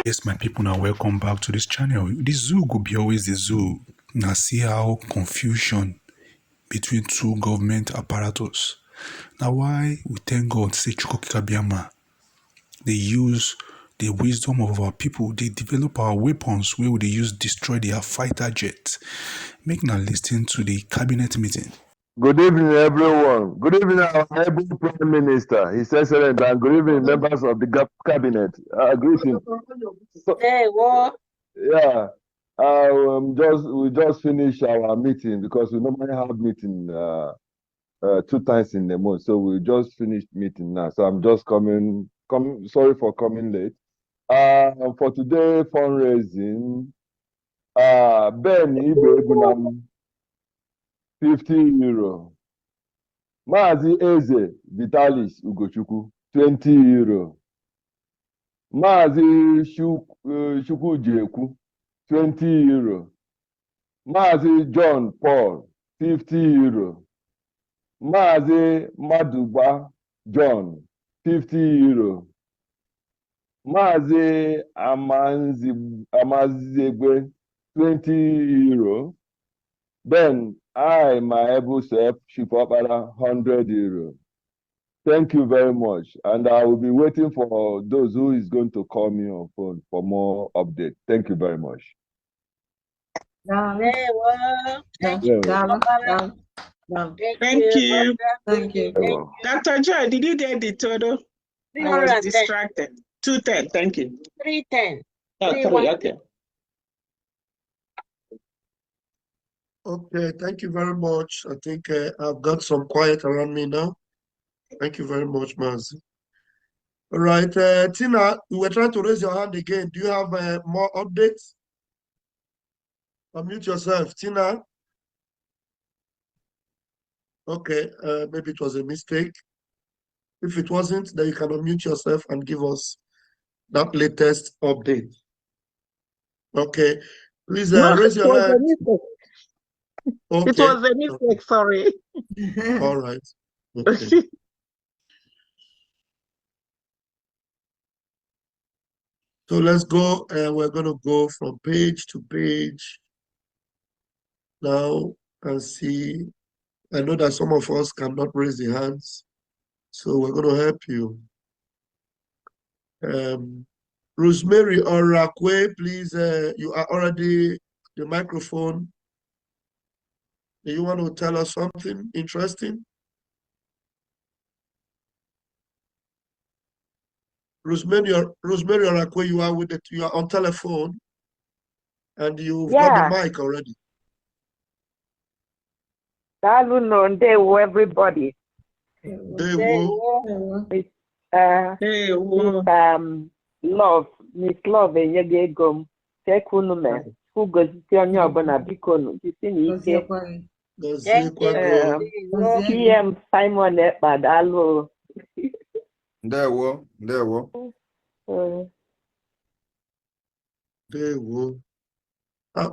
Yes, my people, now welcome back to this channel. This zoo will be always the zoo. Now see how confusion between two government apparatus. Now why we thank God say Chukokikabiama. They use the wisdom of our people. They develop our weapons where they use destroy their fighter jets. Make now listen to the cabinet meeting. Good evening, everyone. Good evening, our able Prime Minister, His Excellency, and good evening, members of the cabinet. Greetings. Hey, what? Yeah, we just finished our meeting because we normally have meeting 2 times in the month. So we just finished meeting now. So I'm just sorry for coming late. For today fundraising, Ben Ibe 50 euro. Mazi Eze Vitalis Ugochukwu 20 euro. Mazi Chukwujekwu 20 euro. Mazi John Paul 50 euro. Mazi Maduba John 50 euro. Mazi Amazigwe 20 euro. Then I, my able self, Shifopara 100 euro. Thank you very much. And I will be waiting for those who is going to call me on phone for more updates. Thank you very much. Hey, what? Thank you. Thank you. Thank you. Dr. Joy, did you get the total? I was distracted. 210, thank you. 310. Oh, 3, okay. Okay, thank you very much. I think I've got some quiet around me now. Thank you very much, Mazi. All right, Tina, you were trying to raise your hand again. Do you have more updates? Unmute yourself, Tina. Okay, maybe it was a mistake. If it wasn't, then you can unmute yourself and give us that latest update. Okay, please raise your hand. Okay. It was a mistake, sorry. All right. Okay. So let's go, we're going to go from page to page now and see. I know that some of us cannot raise the hands, so we're going to help you. Rosemary or Rakwe, please, you are already the microphone. Do you want to tell us something interesting? Rosemary or Rakwe, you are with it. You are on telephone, and you've got the mic already. Ndewo, everybody. Ndewo. Love, Miss Love, Yegegom, Tekunume, who goes to your Bona Bicon, PM Simon Badalo. Ndewo.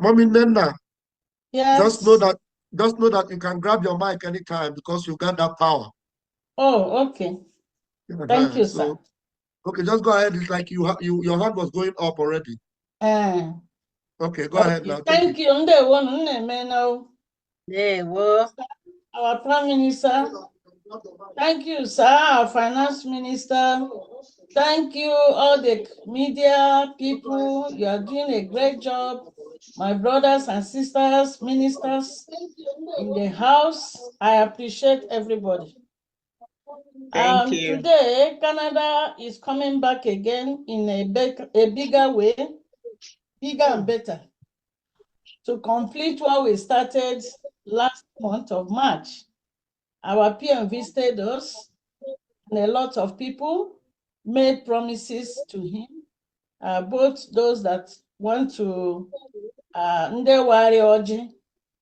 Mommy Nena. Yes. Just know that you can grab your mic anytime because you've got that power. Oh, okay. Thank you, sir. Okay, just go ahead. It's like your hand was going up already. Okay, go ahead now. Thank you. Our Prime Minister, Thank you, sir, our finance minister. Thank you, all the media people. You are doing a great job. My brothers and sisters, ministers in the house, I appreciate everybody. Thank you. Today, Canada is coming back again in a bigger way, bigger and better, to complete what we started last month of March. Our PM visited us, and a lot of people made promises to him, both those that want to,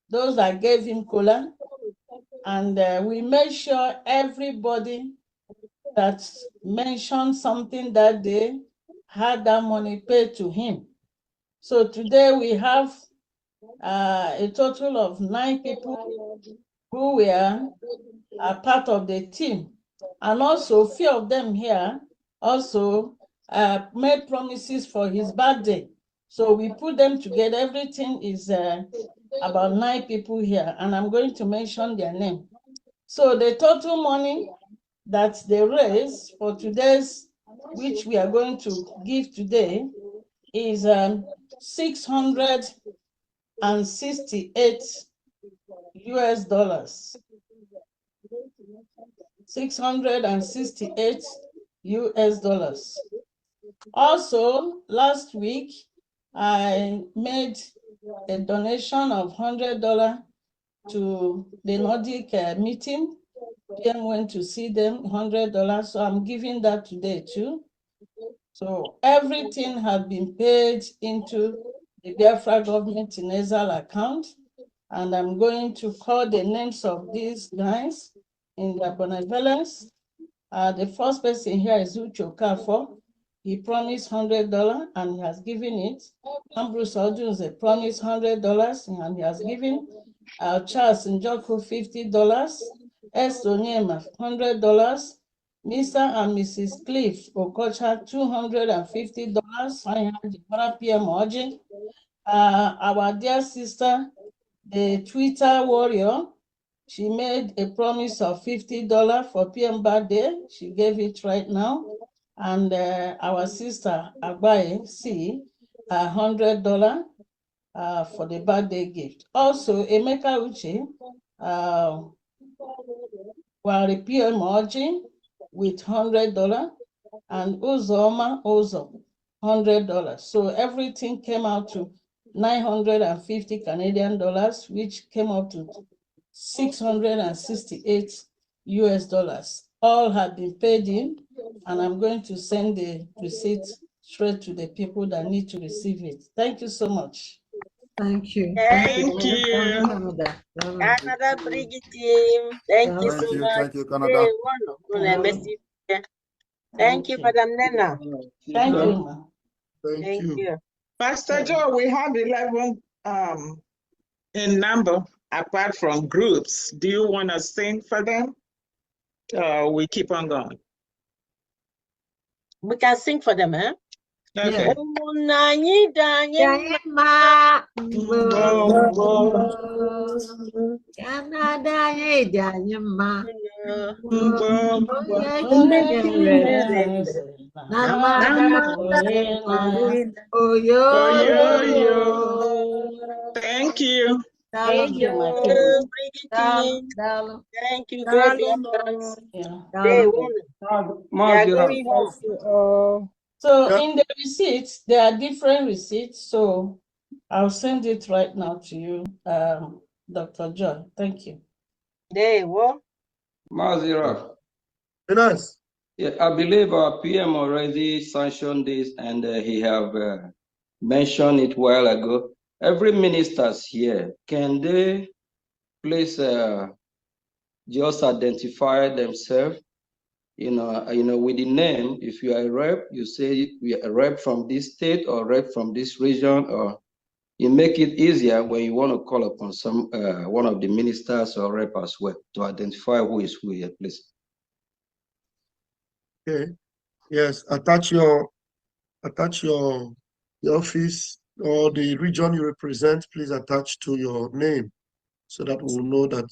those that gave him cola, and we made sure everybody that mentioned something that day had that money paid to him. So today we have a total of 9 people who were part of the team. And also, a few of them here also made promises for his birthday. So we put them together. Everything is about 9 people here, and I'm going to mention their name. So the total money that they raised for today's, which we are going to give today, is $668 US. $668 US. Also, last week, I made a donation of $100 to the Nordic meeting. PM went to see them, $100, so I'm giving that today too. So everything has been paid into the Biafra government in Ezal account, and I'm going to call the names of these guys in their benevolence. The first person here is Uche Okafor. He promised $100 and he has given it. Ambrose Odunze promised $100 and he has given. Charles Njoko $50. S. Onyema $100. Mr. and Mrs. Cliff Okocha $250. Our dear sister, the Twitter warrior, she made a promise of $50 for PM birthday. She gave it right now. And our sister Agbaye C, $100 for the birthday gift. Also, Emeka Uche, Wari PM Oji with $100, and Uzoma Ozo, $100. So everything came out to 950 Canadian dollars, which came up to $668 US. All have been paid in, and I'm going to send the receipt straight to the people that need to receive it. Thank you so much. Thank you. Thank you. Canada Brigade team. Thank you so much. Thank you, Canada. Thank you, Madam Nena. Thank you, ma. Thank you. Pastor Joe, we have 11 in number apart from groups. Do you want to sing for them? We keep on going. We can sing for them, eh? Okay. Thank you. Thank you, my people. Thank you, God. So in the receipts, there are different receipts. So I'll send it right now to you, Dr. John. Thank you. There, what? Mazira. Yes. Yeah, I believe our PM already sanctioned this, and he have mentioned it a while ago. Every ministers here, can they please just identify themselves? You know, with the name. If you are a rep, you say we are a rep from this state or rep from this region, or you make it easier when you want to call upon some one of the ministers or rep as well to identify who is who here, please. Okay. Yes. Attach your office or the region you represent. Please attach to your name so that we'll know that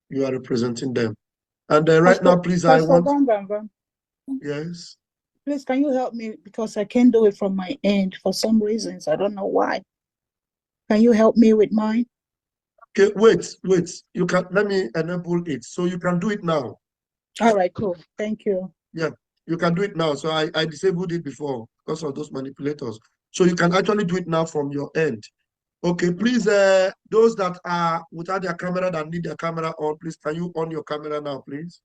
you are representing them. And right now, please, I want... Yes. Please, can you help me? Because I can't do it from my end for some reasons. I don't know why. Can you help me with mine? Okay, wait. You can, let me enable it. So you can do it now. All right, cool. Thank you. Yeah, you can do it now. So I disabled it before because of those manipulators. So you can actually do it now from your end. Okay, please, those that are without their camera, that need their camera on, please, can you on your camera now, please?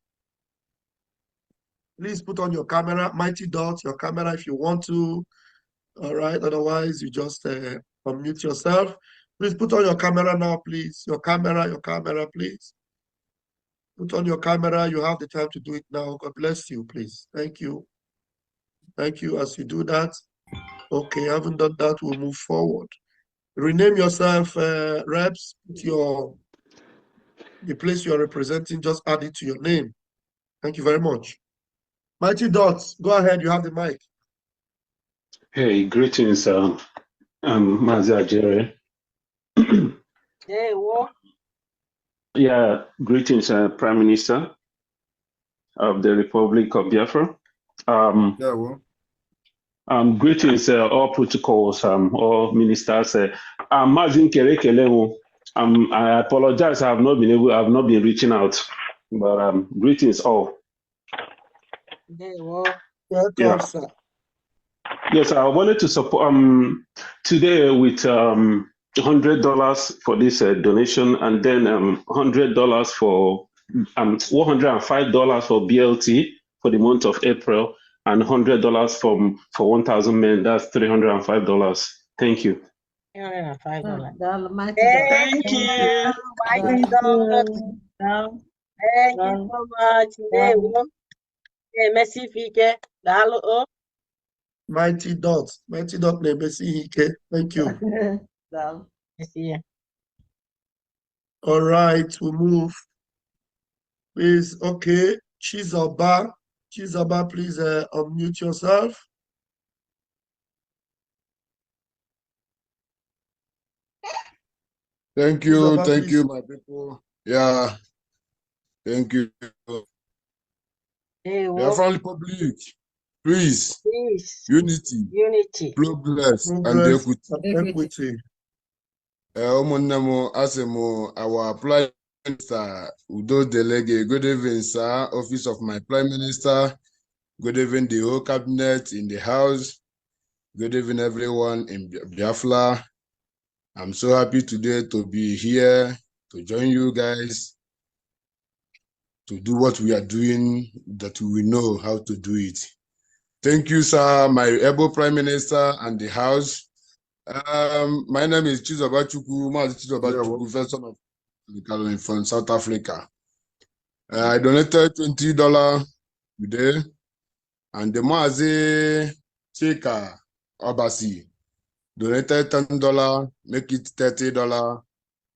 Please put on your camera, Mighty Dot, your camera if you want to. All right, otherwise you just unmute yourself. Please put on your camera now, please. Your camera, please. Put on your camera. You have the time to do it now. God bless you, please. Thank you. Thank you as you do that. Okay, haven't done that, we'll move forward. Rename yourself, reps. Put the place you are representing, just add it to your name. Thank you very much. Mighty Dots, go ahead, you have the mic. Hey, greetings, I'm Mazi Ajere. Hey, what? Yeah, greetings, Prime Minister of the Republic of Biafra. Greetings, all protocols, all ministers. I'm Mazi Nkele. I apologize, I've not been reaching out, but greetings all. Hey, what? Welcome, sir. Yes, I wanted to support today with $100 for this donation, and then $100 for $105 for BLT for the month of April, and $100 for 1,000 men. That's $305. Thank you. $305. Thank you. Thank you so much. Merci, Fìghtéř. Mighty Dot, Thank you. All right, we move. Please, okay. Chizoba, please unmute yourself. Thank you, Chizoba, you, my people. Yeah, thank you. Biafran Republic, please, unity, progress, and equity. Our Prime Minister, Udo Delege, good evening, sir, Office of my Prime Minister, good evening, the whole cabinet in the house, good evening, everyone in Biafra. I'm so happy today to be here, to join you guys, to do what we are doing, that we know how to do it. Thank you, sir, my able Prime Minister and the House. My name is Chizoba Chukwu, first son of from South Africa. I donated $20 today, and the Mazi Chika Obasi donated $10, make it $30.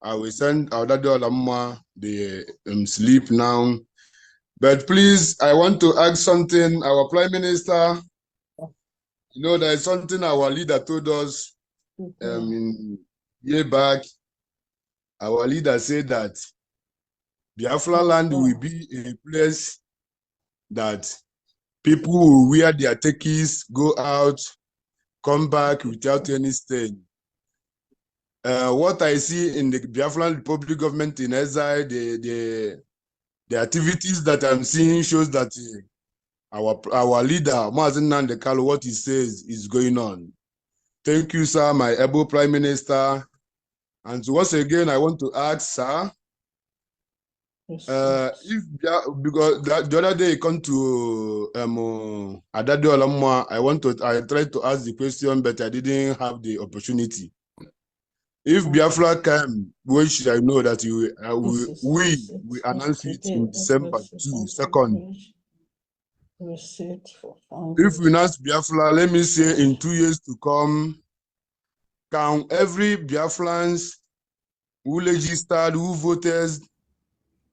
I will send our daddy Olamma the sleep now. But please, I want to ask something. Our Prime Minister, you know, there is something our leader told us year back. Our leader said that Biafra land will be a place that people will wear their techies, go out, come back without any stain. What I see in the Biafran Republic government in exile, the activities that I'm seeing shows that our leader, Mazi Nnamdi Kanu, what he says is going on. Thank you, sir, my able Prime Minister. And so once again, I want to ask, sir, because the other day he come to Adade Olamma, I tried to ask the question, but I didn't have the opportunity. If Biafra came, which I know that we announce it in December 2nd. If we announce Biafra, let me say in 2 years to come, can every Biafrans who registered, who voted,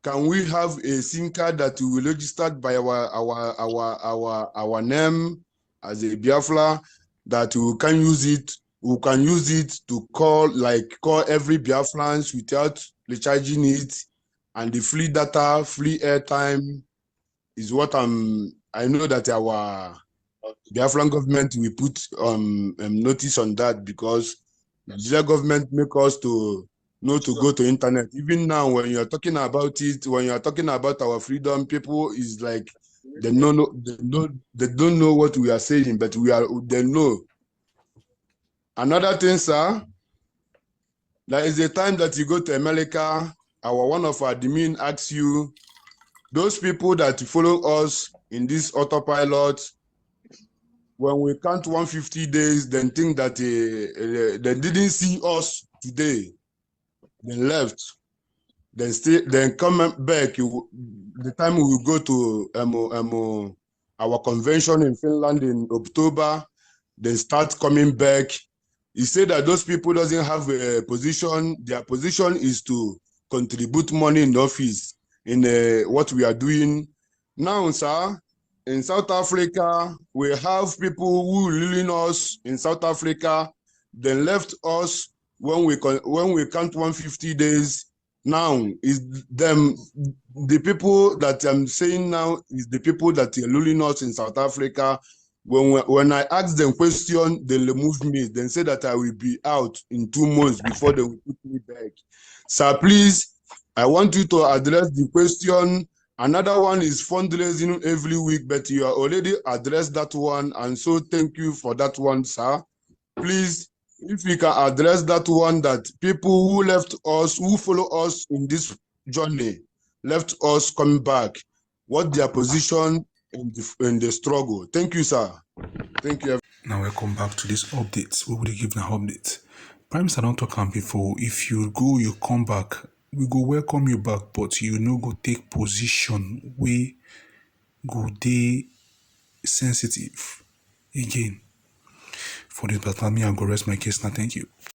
can we have a SIM card that will be registered by our name as a Biafra, that we can use it? We can use it to call every Biafrans without recharging it, and the free data, free airtime is what I know that our Biafran government will put notice on that, because Nigeria government make us to know to go to internet. Even now, when you're talking about it, when you're talking about our freedom, people is like they don't know what we are saying, but they know. Another thing, sir, there is a time that you go to America, one of our admin asks you, those people that follow us in this autopilot, when we count 150 days, then think that they didn't see us today, then left, then come back. The time we will go to our convention in Finland in October, then start coming back. He said that those people doesn't have a position. Their position is to contribute money in the office in what we are doing now, sir. In South Africa, we have people who ruling us in South Africa, then left us when we count 150 days. Now is them the people that I'm saying now is the people that are ruling us in South Africa. When I ask them question, they remove me. Then say that I will be out in 2 months before they will put me back. Sir, please, I want you to address the question. Another one is fundraising every week, but you are already addressed that one, and so thank you for that one, sir. Please, if you can address that one, that people who left us, who follow us in this journey, left us coming back, what their position in the struggle. Thank you, sir. Thank you. Now welcome back to this update. We will give an update. Prime Minister don't talk am before. If you go, you come back. We go welcome you back, but you no go take position we go dey sensitive again. For this, but me, I go rest my case now. Thank you.